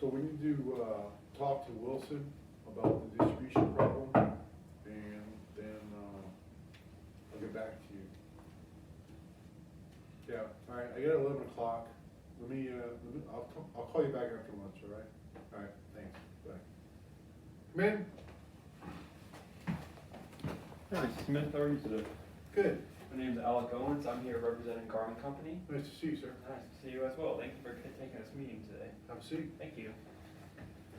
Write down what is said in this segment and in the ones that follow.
So we need to, talk to Wilson about the distribution problem, and then, I'll get back to you. Yeah, all right, I got 11 o'clock. I'll call you back after lunch, all right? All right, thanks, bye. Come in. Hey, Mr. Smith, how are you today? Good, My name's Alec Owens. I'm here representing Garmin Company. nice to see you, sir. Nice to see you as well. Thank you for taking this meeting today. Have a seat. Thank you.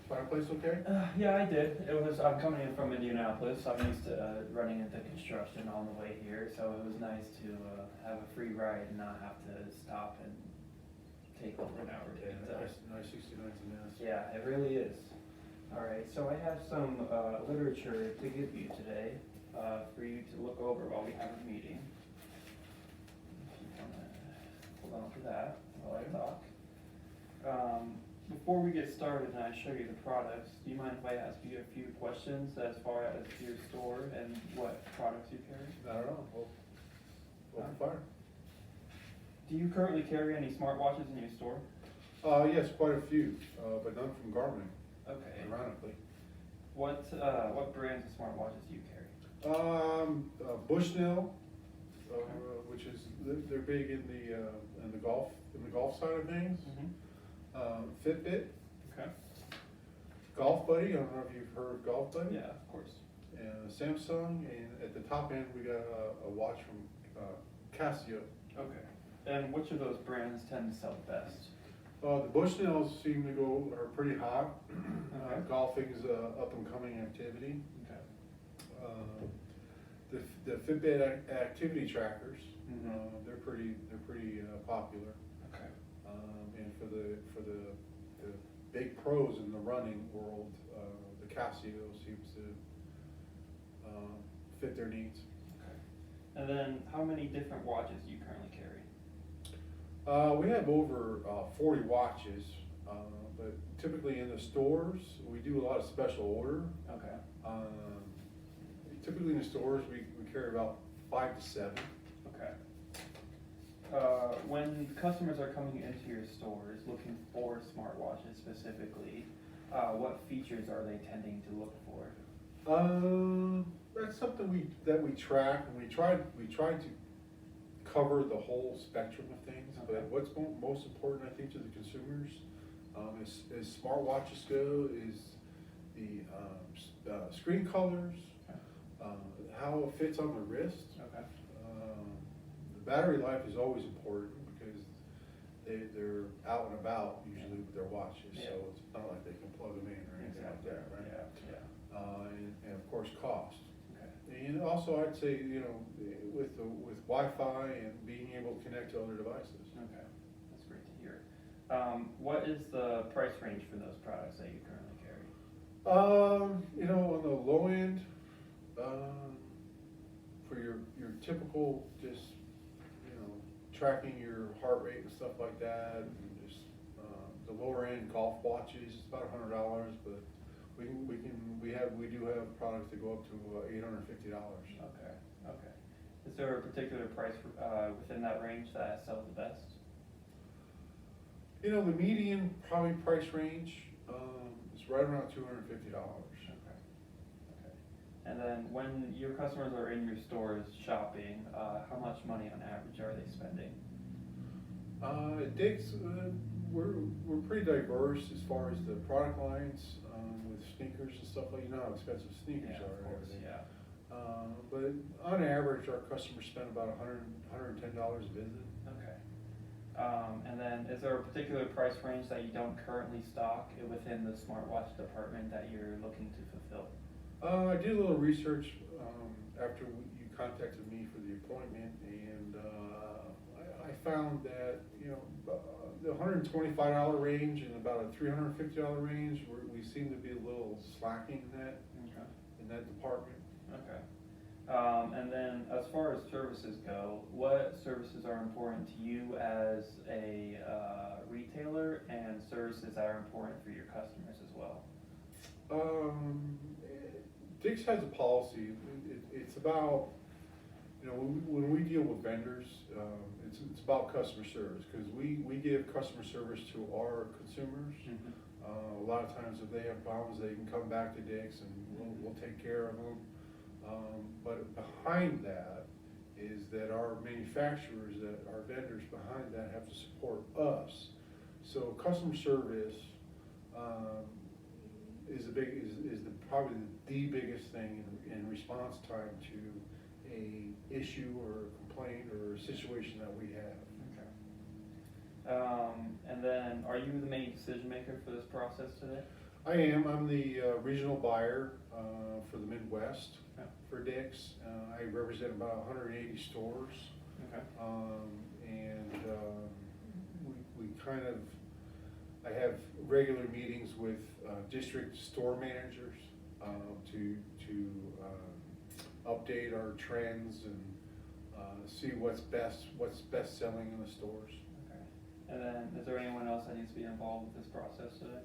Fireplace okay? Yeah, I did. I'm coming in from Indianapolis. I'm used to running into construction on the way here, so it was nice to have a free ride and not have to stop and take over an hour to get to. Nice 69 to this. Yeah, it really is. All right, so I have some literature to give you today for you to look over while we have a meeting. If you wanna hold on to that while I talk. Before we get started and I show you the products, do you mind if I ask you a few questions as far as your store and what products you carry? I don't know, well, open fire. Do you currently carry any smartwatches in your store? Yes, quite a few, but none from Garmin, Okay. ironically. What brands of smartwatches do you carry? Bushnell, which is, they're big in the golf side of things. Fitbit, Okay. Golf Buddy, I don't know if you've heard of Golf Buddy. Yeah, of course. And Samsung, and at the top end, we got a watch from Casio. Okay. And which of those brands tend to sell the best? The Bushnells seem to are pretty hot. Okay. Golfing's up and coming activity. Okay. The Fitbit activity trackers, Mhm. they're pretty popular. Okay. And for the big pros in the running world, the Casio seems to fit their needs. Okay. And then how many different watches do you currently carry? We have over 40 watches, but typically in the stores, we do a lot of special order. Okay. Typically in the stores, we carry about 5 to 7. Okay. When customers are coming into your stores looking for smartwatches specifically, what features are they tending to look for? That's something that we track, and we try to cover the whole spectrum of things. Okay. But what's most important, I think, to the consumers, as smartwatches go, is the screen colors, how it fits on the wrist. Okay. The battery life is always important because they're out and about usually with their watches, Yeah. so it's not like they can plug them in or anything like that, right? Yeah, yeah. And of course, cost. Okay. And also, I'd say, with Wi-Fi and being able to connect to other devices. Okay. That's great to hear. What is the price range for those products that you currently carry? On the low end, for your typical just, tracking your heart rate and stuff like that, and just, the lower end golf watches, it's about $100, but we do have products that go up to $850. Okay, okay. Is there a particular price within that range that sells the best? The median probably price range, is right around $250. Okay, okay. And then when your customers are in your stores shopping, how much money on average are they spending? At Dick's, we're pretty diverse as far as the product lines, with sneakers and stuff like, how expensive sneakers Yeah, are of and course, everything. yeah. But on average, our customers spend about $110 a visit. Okay. And then is there a particular price range that you don't currently stock within the smartwatch department that you're looking to fulfill? I did a little research after you contacted me for the appointment, and I found that the $125 range and about a $350 range, we seem to be a little slacking Okay. in that department. Okay. And then as far as services go, what services are important to you as a retailer and services that are important for your customers as well? Dick's has a policy. It's about You know, when we deal with vendors, it's about customer service, because we give customer service to our consumers. A lot of times if they have problems, they can come back to Dick's and we'll take care of them. But behind that is that our manufacturers, that our vendors behind that have to support us. So customer service is probably the biggest thing in response time to a issue or a complaint or a situation that we have. And then, are you the main decision maker for this process today? I am. I'm the regional buyer for the Midwest Okay. for Dick's. I represent about 180 stores. Okay. We kind of, I have regular meetings with district store managers to update our trends and see what's best selling in the stores. Okay. And then, is there anyone else that needs to be involved with this process today?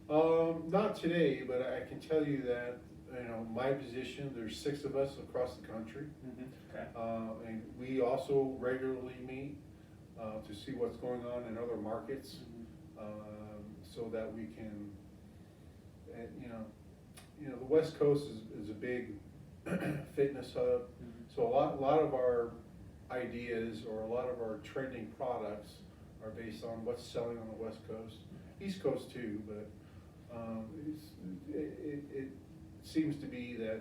Not today, but I can tell you that, you know, my position, there's 6 of us across the country. Okay. And we also regularly meet to see what's going on in other markets, so that we can, you know, the West Coast is a big fitness hub. So a lot of our ideas or a lot of our trending products are based on what's selling on the West Coast, East Coast too, but it seems to be that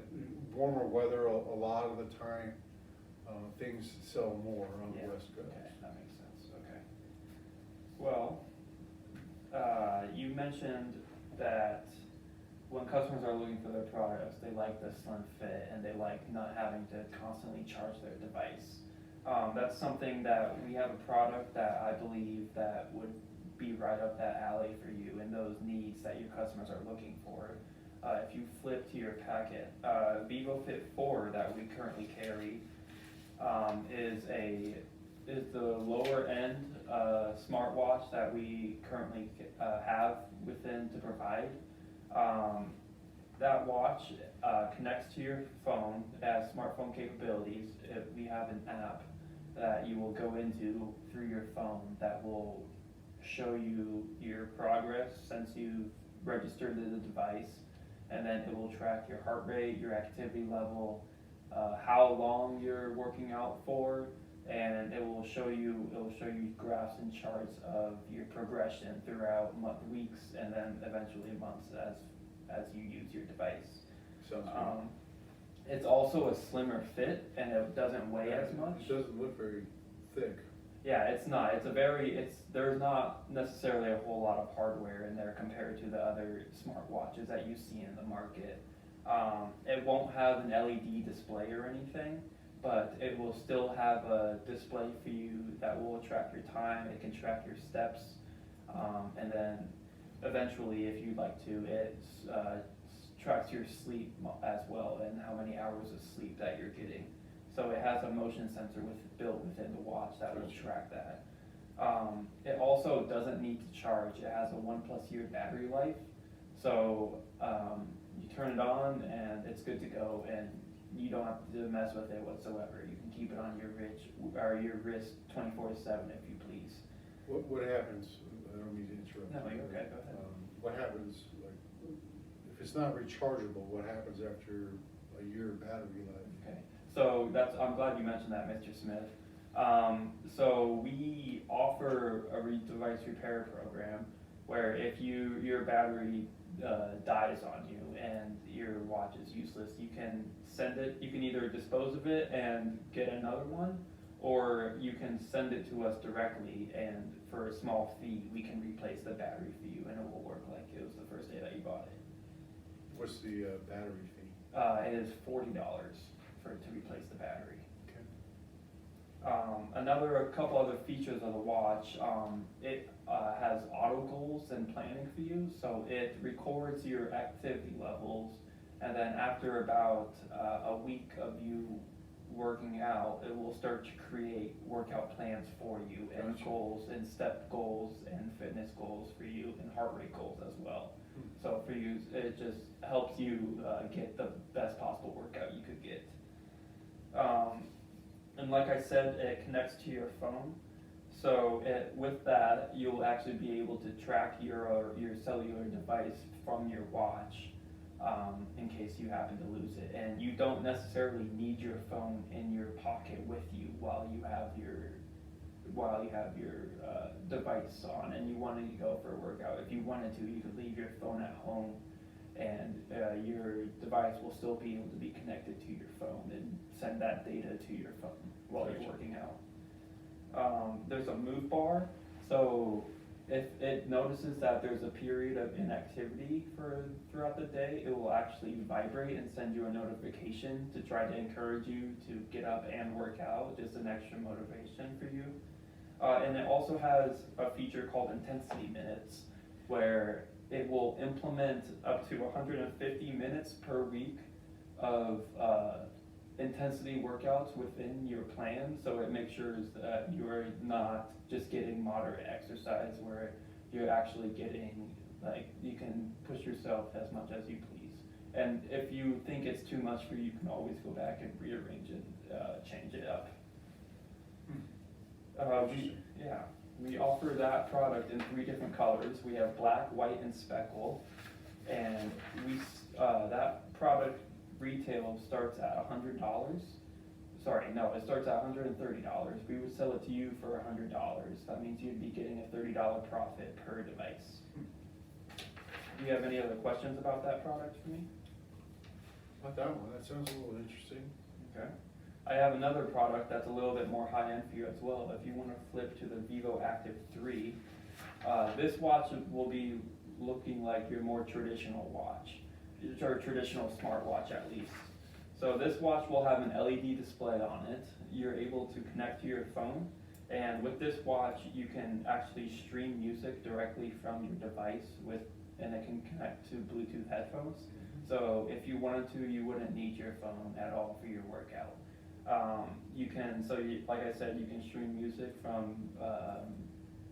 warmer weather a lot of the time, things sell more on the West Coast. Okay, that makes sense. Okay. Well, you mentioned that when customers are looking for their products, they like the slim fit and they like not having to constantly charge their device. That's something that we have a product that I believe that would be right up that alley for you and those needs that your customers are looking for. If you flip to your packet, VivoFit 4 that we currently carry is the lower end smartwatch that we currently have within to provide. That watch connects to your phone. It has smartphone capabilities. We have an app that you will go into through your phone that will show you your progress since you registered the device, and then it will track your heart rate, your activity level, how long you're working out for, and it will show you graphs and charts of your progression throughout weeks and then eventually months as you use your device. Sounds good. It's also a slimmer fit and it doesn't weigh as much. It doesn't look very thick. Yeah, it's not. There's not necessarily a whole lot of hardware in there compared to the other smartwatches that you see in the market. It won't have an LED display or anything, but it will still have a display for you that will track your time. It can track your steps, and then eventually, if you'd like to, it tracks your sleep as well and how many hours of sleep that you're getting. So it has a motion sensor built within the watch that will track that. It also doesn't need to charge. It has a 1+ year battery life. So you turn it on and it's good to go, and you don't have to mess with it whatsoever. You can keep it on your wrist 24/7 if you please. What happens, I don't mean to interrupt. No, you're okay, go ahead. What happens, like, if it's not rechargeable, what happens after a year of battery life? Okay, so I'm glad you mentioned that, Mr. Smith. So we offer a device repair program where if your battery dies on you and your watch is useless, you can send it. You can either dispose of it and get another one, or you can send it to us directly, and for a small fee, we can replace the battery for you, and it will work like it was the first day that you bought it. What's the battery fee? It is $40 to replace the battery. Okay. A couple other features of the watch, it has auto goals and planning for you, so it records your activity levels, and then after about a week of you working out, it will start to create workout plans for you, and Gotcha. goals and step goals and fitness goals for you, and heart rate goals as well. So for you, it just helps you get the best possible workout you could get. And like I said, it connects to your phone. So with that, you'll actually be able to track your cellular device from your watch in case you happen to lose it. And you don't necessarily need your phone in your pocket with you while you have your device on and you wanted to go for a workout. If you wanted to, you could leave your phone at home and your device will still be able to be connected to your phone and send that data to your phone while you're working out. There's a move bar, so if it notices that there's a period of inactivity throughout the day, it will actually vibrate and send you a notification to try to encourage you to get up and work out, just an extra motivation for you. And it also has a feature called intensity minutes, where it will implement up to 150 minutes per week of intensity workouts within your plan, so it makes sure that you're not just getting moderate exercise where you're actually getting, like, you can push yourself as much as you please. And if you think it's too much for you, you can always go back and rearrange and change it up. We offer that product in 3 different colors. We have black, white, and speckle, and that product retail starts at $100. Sorry, no, it starts at $130. We would sell it to you for $100. That means you'd be getting a $30 profit per device. Do you have any other questions about that product for me? Not that one, that sounds a little interesting. Okay. I have another product that's a little bit more high-end for you as well. If you want to flip to the Vivo Active 3, this watch will be looking like your more traditional watch, or traditional smartwatch at least. So this watch will have an LED display on it. You're able to connect to your phone, and with this watch you can actually stream music directly from your device and it can connect to Bluetooth headphones. So if you wanted to, you wouldn't need your phone at all for your workout. Like I said, you can stream music from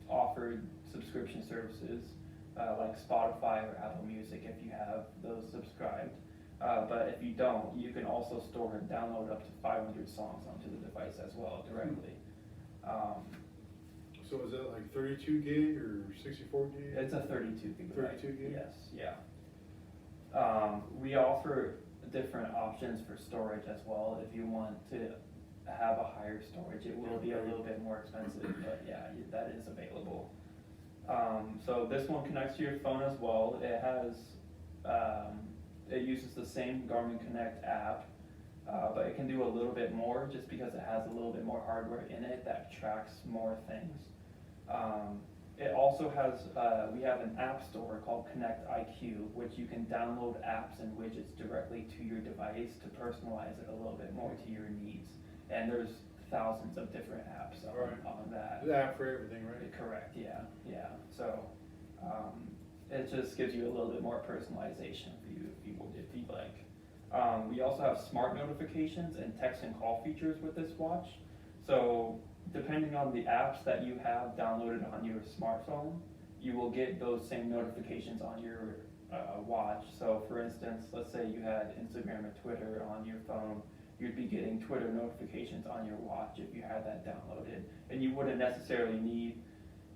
offered subscription services like Spotify or Apple Music if you have those subscribed. But if you don't, you can also store and download up to 500 songs onto the device as well directly. So is that like 32 gig or 64 gig? It's a 32 gigabyte. 32 gig? Yes, yeah. We offer different options for storage as well. If you want to have a higher storage, it will be a little bit more expensive, but yeah, that is available. So this one connects to your phone as well. It has, it uses the same Garmin Connect app, but it can do a little bit more just because it has a little bit more hardware in it that tracks more things. It also has, we have an app store called Connect IQ, which you can download apps and widgets directly to your device to personalize it a little bit more to your needs. And there's thousands of different apps on that. The app for everything, right? Correct, yeah. So it just gives you a little bit more personalization for you if you'd like. We also have smart notifications and text and call features with this watch. So depending on the apps that you have downloaded on your smartphone, you will get those same notifications on your watch. So for instance, let's say you had Instagram or Twitter on your phone, you'd be getting Twitter notifications on your watch if you had that downloaded. And you wouldn't necessarily need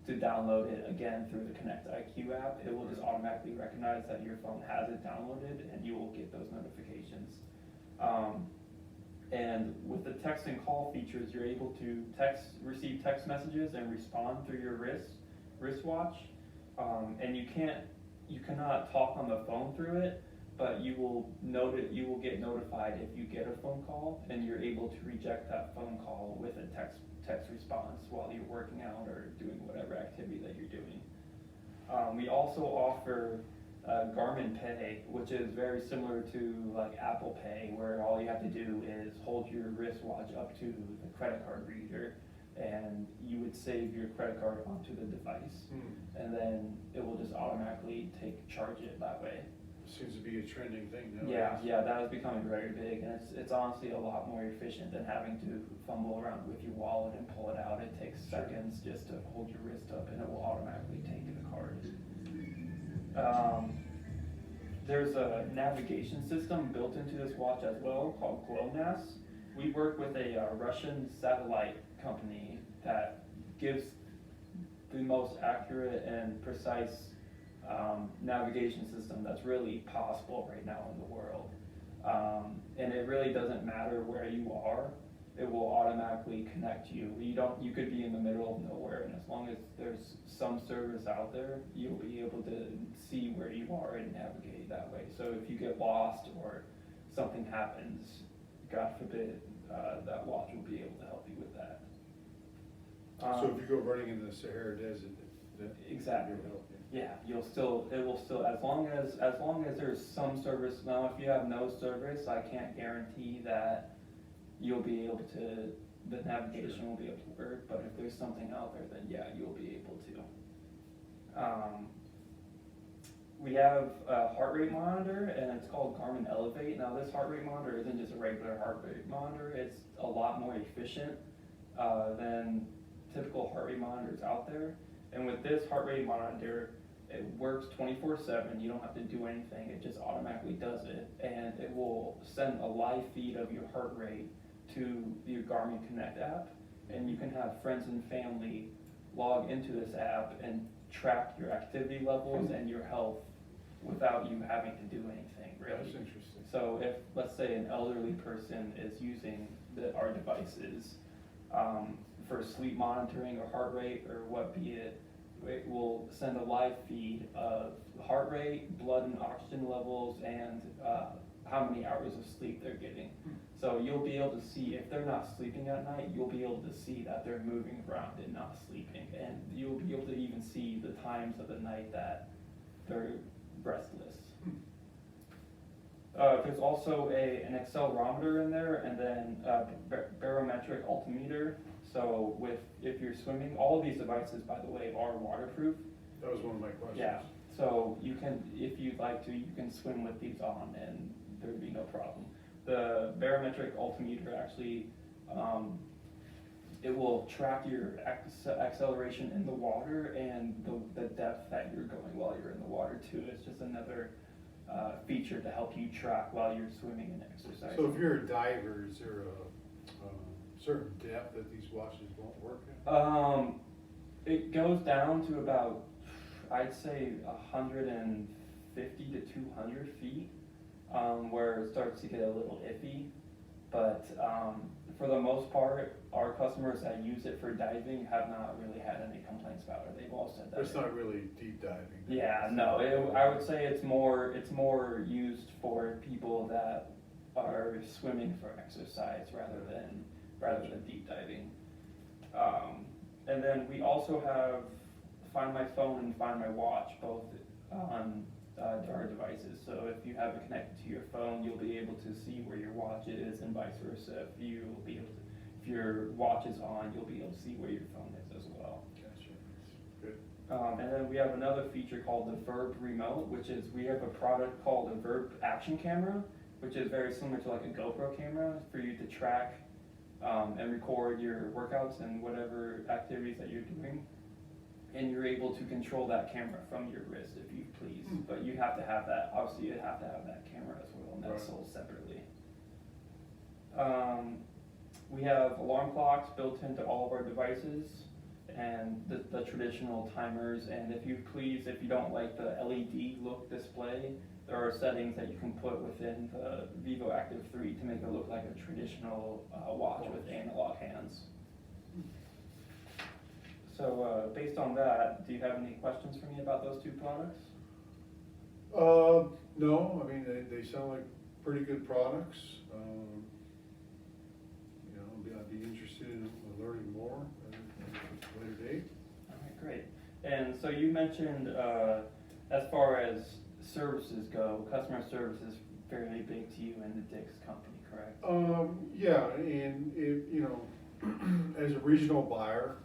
to download it again through the Connect IQ app. It will just automatically recognize that your phone has it downloaded and you will get those notifications. And with the text and call features, you're able to receive text messages and respond through your wristwatch. And you cannot talk on the phone through it, but you will get notified if you get a phone call, and you're able to reject that phone call with a text response while you're working out or doing whatever activity that you're doing. We also offer Garmin Pay, which is very similar to like Apple Pay, where all you have to do is hold your wristwatch up to the credit card reader, and you would save your credit card onto the device, and then it will just automatically charge it that way. Seems to be a trending thing now. Yeah, that is becoming very big, and it's honestly a lot more efficient than having to fumble around with your wallet and pull it out. It takes seconds just to hold your wrist up, and it will automatically take the card. There's a navigation system built into this watch as well called GLONASS, We work with a Russian satellite company that gives the most accurate and precise navigation system that's really possible right now in the world. And it really doesn't matter where you are, it will automatically connect you. You could be in the middle of nowhere, and as long as there's some service out there, you'll be able to see where you are and navigate that way. So if you get lost or something happens, God forbid, that watch will be able to help you with that. So if you go running in the Sahara Desert, that. Exactly. will help you. Yeah, it will still, as long as there's some service. Now, if you have no service, I can't guarantee that you'll be able to, the navigation will be able to work, but if there's something out there, then yeah, you'll be able to. We have a heart rate monitor, and it's called Garmin Elevate. Now, this heart rate monitor isn't just a regular heart rate monitor, it's a lot more efficient than typical heart rate monitors out there. And with this heart rate monitor, it works 24/7. You don't have to do anything. It just automatically does it, and it will send a live feed of your heart rate to your Garmin Connect app, and you can have friends and family log into this app and track your activity levels and your health without you having to do anything, really. That's interesting. So if, let's say, an elderly person is using our devices for sleep monitoring or heart rate or what be it, it will send a live feed of heart rate, blood and oxygen levels, and how many hours of sleep they're getting. So you'll be able to see, if they're not sleeping at night, you'll be able to see that they're moving around and not sleeping. And you'll be able to even see the times of the night that they're restless. There's also an accelerometer in there, and then a barometric altimeter. So if you're swimming, all of these devices, by the way, are waterproof. That was one of my questions. Yeah, so you can, if you'd like to, you can swim with these on and there'd be no problem. The barometric altimeter actually, it will track your acceleration in the water and the depth that you're going while you're in the water too. It's just another feature to help you track while you're swimming and exercising. So if you're a diver, is there a certain depth that these watches won't work at? It goes down to about, I'd say 150 to 200 feet, where it starts to get a little iffy. But for the most part, our customers that use it for diving have not really had any complaints about it. They've all said that. It's not really deep diving. Yeah, no, I would say it's more used for people that are swimming for exercise rather than deep diving. And then we also have Find My Phone and Find My Watch, both on our devices. So if you have it connected to your phone, you'll be able to see where your watch is, and vice versa. If your watch is on, you'll be able to see where your phone is as well. Gotcha. Good. And then we have another feature called the Verb Remote, which is, we have a product called a Verb Action Camera, which is very similar to like a GoPro camera for you to track and record your workouts and whatever activities that you're doing. And you're able to control that camera from your wrist if you please. But you have to have that, obviously you have to have that camera as well, and that's sold separately. We have alarm clocks built into all of our devices, and the traditional timers. And if you don't like the LED look display, there are settings that you can put within the Vivo Active 3 to make it look like a traditional watch with analog hands. So based on that, do you have any questions for me about those two products? No, I mean, they sound like pretty good products. I'd be interested in learning more at a later date. All right, great. And so you mentioned, as far as services go, customer service is fairly big to you and the Dick's company, correct? Yeah, and as a regional buyer,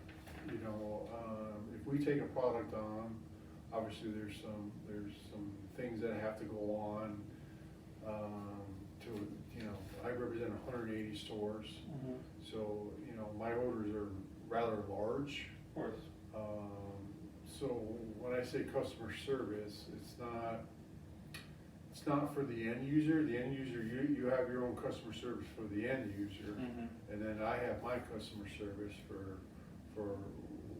if we take a product on, obviously there's some things that have to go on. I represent 180 stores, so my orders are rather large. Of course. So when I say customer service, it's it's not for the end user. The end user, you have your own customer service for the end user. Mhm. And then I have my customer service for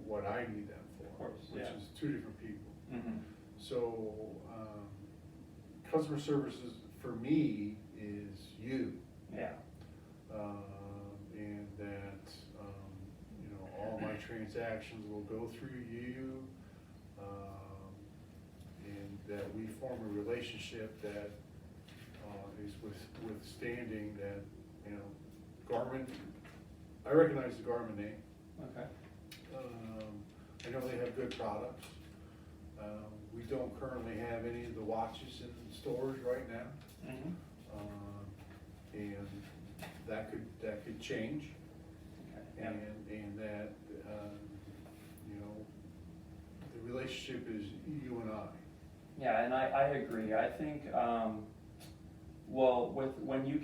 what I need them for. Of course, which yeah. is two different people. Mhm. So, customer services for me is you. Yeah. And that, you know, all my transactions will go through you. And that we form a relationship that, is withstanding that, you know, Garmin, I recognize the Garmin name. Okay. I know they have good products. We don't currently have any of the watches in stores right now. Mhm. And that could change. Okay. Yeah. And that, you know, the relationship is you and I. Yeah, and I agree. I think, well, when you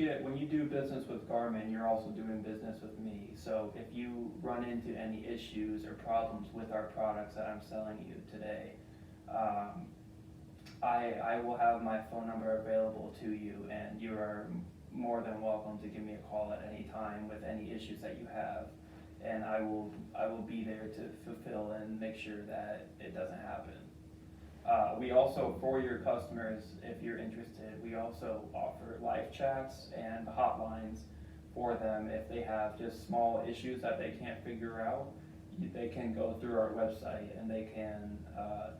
do business with Garmin, you're also doing business with me. So if you run into any issues or problems with our products that I'm selling you today, I will have my phone number available to you, and you are more than welcome to give me a call at any time with any issues that you have. And I will be there to fulfill and make sure that it doesn't happen. We also, for your customers, if you're interested, we also offer live chats and hotlines for them. If they have just small issues that they can't figure out, they can go through our website and they can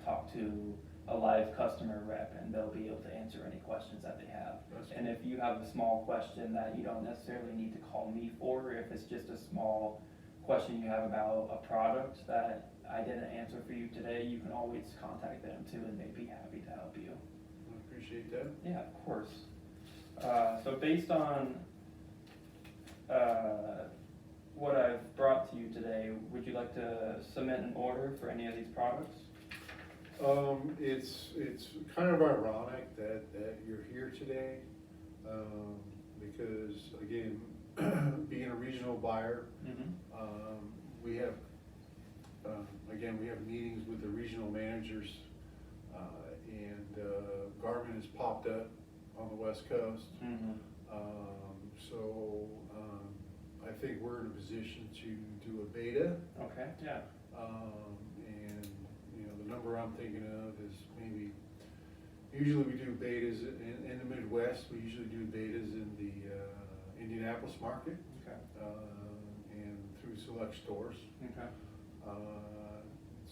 talk to a live customer rep, and they'll be able to answer any questions that they have. And if you have a small question that you don't necessarily need to call me for, if it's just a small question you have about a product that I didn't answer for you today, you can always contact them too, and they'd be happy to help you. I appreciate that. Yeah, of course. So based on what I've brought to you today, would you like to submit an order for any of these products? It's kind of ironic that you're here today, because again, being a regional buyer, Mm-hmm. we have, again, we have meetings with the regional managers, and Garmin has popped up on the West Coast. Mm-hmm. So I think we're in a position to do a beta. Okay, yeah. And, you know, the number I'm thinking of is maybe, usually we do betas in the Midwest, we usually do betas in the Indianapolis market. Okay. And through select stores. Okay.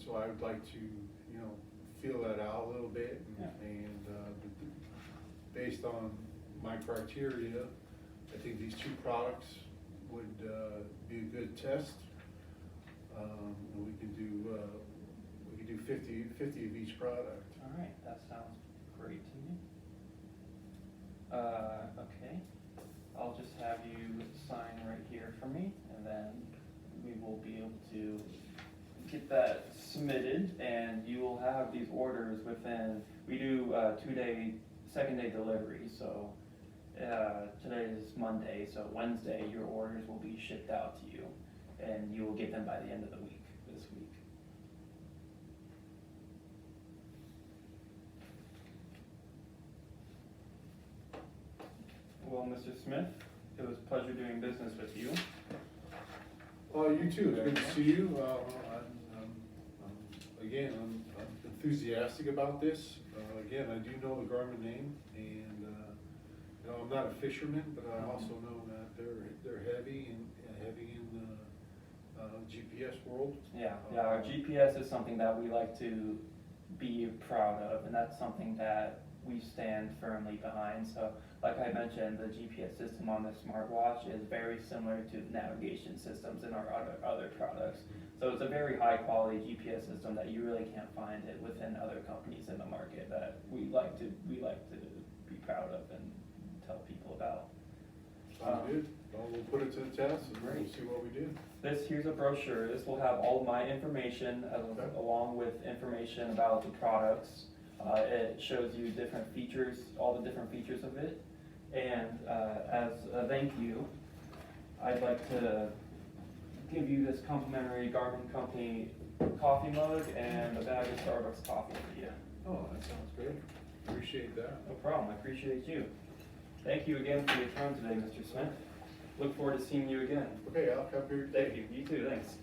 So I would like to, you know, feel that out a little bit, and based on my criteria, I think these two products would be a good test. And we can do 50 of each product. All right, that sounds great to me. Okay, I'll just have you sign right here for me, and then we will be able to get that submitted, and you will have these orders within, we do 2-day, second-day delivery, so today is Monday, so Wednesday your orders will be shipped out to you, and you will get them by the end of the week, this week. Well, Mr. Smith, it was a pleasure doing business with you. You too, it's good to see you. Again, I'm enthusiastic about this. Again, I do know the Garmin name, and you know, I'm not a fisherman, but I also know that they're heavy in the GPS world. Yeah, our GPS is something that we like to be proud of, and that's something that we stand firmly behind. So, like I mentioned, the GPS system on the smartwatch is very similar to navigation systems in our other products. So it's a very high quality GPS system that you really can't find it within other companies in the market that we like to be proud of and tell people about. Sounds good. Well, we'll put it to the test and we'll Great. see what we do. Here's a brochure. This will have all my information along with information about the products. It shows you different features, all the different features of it. And as a thank you, I'd like to give you this complimentary Garmin Company coffee mug and a bag of Starbucks coffee for you. Oh, that sounds great. Appreciate that. No problem, I appreciate you. Thank you again for your time today, Mr. Smith. Look forward to seeing you again. Okay, I'll come here. Thank you, you too, thanks.